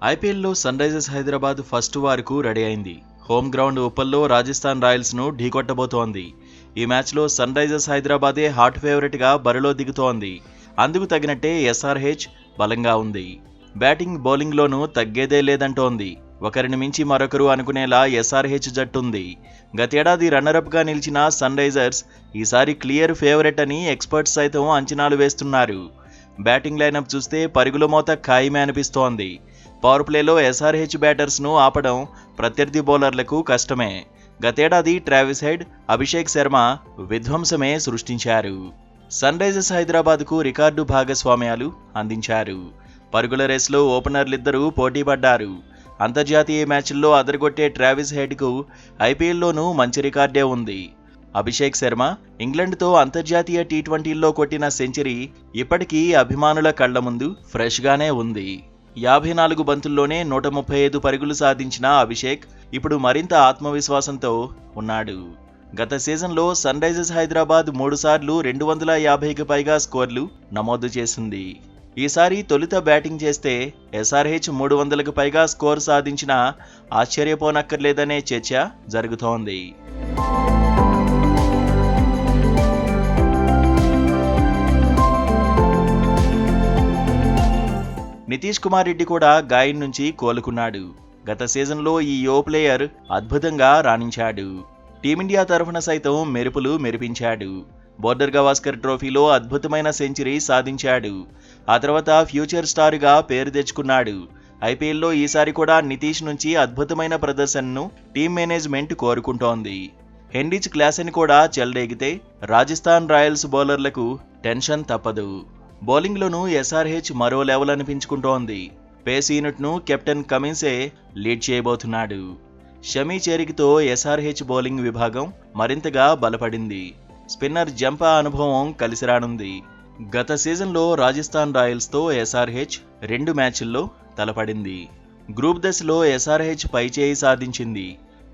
ఐపీఎల్లో Sunrisers Hyderabad first వార్కు ready అయింది. హోమ్ గ్రౌండ్ ఉప్పల్లో రాజస్థాన్ రాయల్స్ను ఢీకొట్టబోతోంది. ఈ మ్యాచ్లో సన్ రైజర్స్ హైదరాబాదే హాట్ ఫేవరెట్గా బరిలో దిగుతోంది. అందుకు తగినట్టే ఎస్ఆర్హెచ్ బలంగా ఉంది. బ్యాటింగ్ బౌలింగ్లోనూ తగ్గేదే లేదంటోంది. ఒకరిని మించి మరొకరు అనుకునేలా ఎస్ఆర్హెచ్ జట్టుంది. గతేడాది రన్నరప్గా నిలిచిన సన్ రైజర్స్ ఈసారి క్లియర్ ఫేవరెట్ అని ఎక్స్పర్ట్స్ సైతం అంచనాలు వేస్తున్నారు. బ్యాటింగ్ లైనప్ చూస్తే పరుగుల మోత ఖాయమే అనిపిస్తోంది. పవర్ ప్లేలో ఎస్ఆర్హెచ్ బ్యాటర్స్ను ఆపడం ప్రత్యర్థి బౌలర్లకు కష్టమే. గతేడాది ట్రావిస్ హెడ్, అభిషేక్ శర్మ విధ్వంసమే సృష్టించారు. సన్ రైజర్స్ హైదరాబాద్కు రికార్డు భాగస్వామ్యాలు అందించారు. పరుగుల రేసులో ఓపెనర్లిద్దరూ పోటీపడ్డారు. అంతర్జాతీయ మ్యాచ్ల్లో అదరగొట్టే ట్రావిస్ హెడ్కు ఐపీఎల్లోనూ మంచి రికార్డే ఉంది. అభిషేక్ శర్మ ఇంగ్లండ్తో అంతర్జాతీయ టీ20ల్లో కొట్టిన సెంచరీ ఇప్పటికీ అభిమానుల కళ్ల ముందు ఫ్రెష్గానే ఉంది. 54 బంతుల్లోనే 135 పరుగులు సాధించిన అభిషేక్ ఇప్పుడు మరింత ఆత్మవిశ్వాసంతో ఉన్నాడు. గత సీజన్లో సన్ రైజర్స్ హైదరాబాద్ 3 సార్లు 250కి పైగా స్కోర్లు నమోదు చేసింది. ఈసారి తొలుత బ్యాటింగ్ చేస్తే ఎస్ఆర్హెచ్ 300కి పైగా స్కోర్ సాధించినా ఆశ్చర్యపోనక్కర్లేదనే చర్చ జరుగుతోంది. నితీష్ కుమార్ రెడ్డి కూడా గాయం నుంచి కోలుకున్నాడు. గత సీజన్లో ఈ యువ ప్లేయర్ అద్భుతంగా రాణించాడు. టీమిండియా తరఫున సైతం మెరుపులు మెరిపించాడు. బోర్డర్ గవాస్కర్ ట్రోఫీలో అద్భుతమైన సెంచరీ సాధించాడు. ఆ తర్వాత ఫ్యూచర్ స్టార్గా పేరు తెచ్చుకున్నాడు. ఐపీఎల్లో ఈసారి కూడా నితీష్ నుంచి అద్భుతమైన ప్రదర్శనను టీం మేనేజ్మెంట్ కోరుకుంటోంది. హెన్రిచ్ క్లాసెన్ కూడా చెలరేగితే రాజస్థాన్ రాయల్స్ బౌలర్లకు టెన్షన్ తప్పదు. బౌలింగ్లోనూ ఎస్ఆర్హెచ్ మరో లెవెల్ అనిపించుకుంటోంది. పేస్ యూనిట్ను కెప్టెన్ కమిన్సే లీడ్ చేయబోతున్నాడు. షమీ చేరికతో ఎస్ఆర్హెచ్ బౌలింగ్ విభాగం మరింతగా బలపడింది. స్పిన్నర్ జంపా అనుభవం కలిసిరానుంది. గత సీజన్లో రాజస్థాన్ రాయల్స్తో ఎస్ఆర్హెచ్ 2 మ్యాచ్ల్లో తలపడింది. గ్రూప్ దశలో ఎస్ఆర్హెచ్ పైచేయి సాధించింది.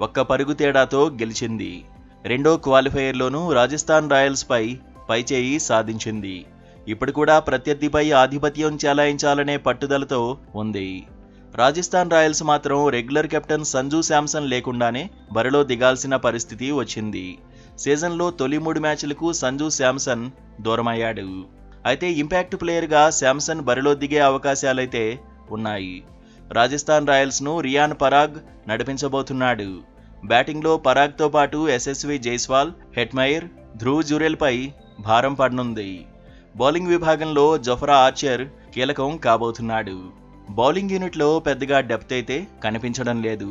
1 పరుగు తేడాతో గెలిచింది. రెండో క్వాలిఫైయర్లోనూ రాజస్థాన్ రాయల్స్పై పైచేయి సాధించింది. ఇప్పుడు కూడా ప్రత్యర్థిపై ఆధిపత్యం చెలాయించాలనే పట్టుదలతో ఉంది. రాజస్థాన్ రాయల్స్ మాత్రం రెగ్యులర్ కెప్టెన్ సంజూ శాంసన్ లేకుండానే బరిలో దిగాల్సిన పరిస్థితి వచ్చింది. సీజన్లో తొలి 3 మ్యాచ్లకు సంజూ శాంసన్ దూరమయ్యాడు. అయితే ఇంపాక్ట్ ప్లేయర్గా శాంసన్ బరిలో దిగే అవకాశాలైతే ఉన్నాయి. రాజస్థాన్ రాయల్స్ను రియాన్ పరాగ్ నడిపించబోతున్నాడు. బ్యాటింగ్లో పరాగ్తో పాటు యశస్వి జైస్వాల్, హెట్మైర్, ధ్రువ్ జురెల్పై భారం పడనుంది. బౌలింగ్ విభాగంలో జఫ్రా ఆర్చర్ కీలకం కాబోతున్నాడు. బౌలింగ్ యూనిట్లో పెద్దగా డెప్త్ అయితే కనిపించడం లేదు.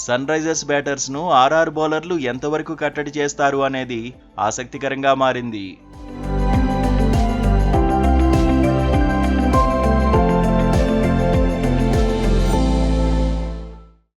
సన్ రైజర్స్ బ్యాటర్స్ను ఆర్ఆర్ బౌలర్లు ఎంతవరకు కట్టడి చేస్తారు అనేది ఆసక్తికరంగా మారింది.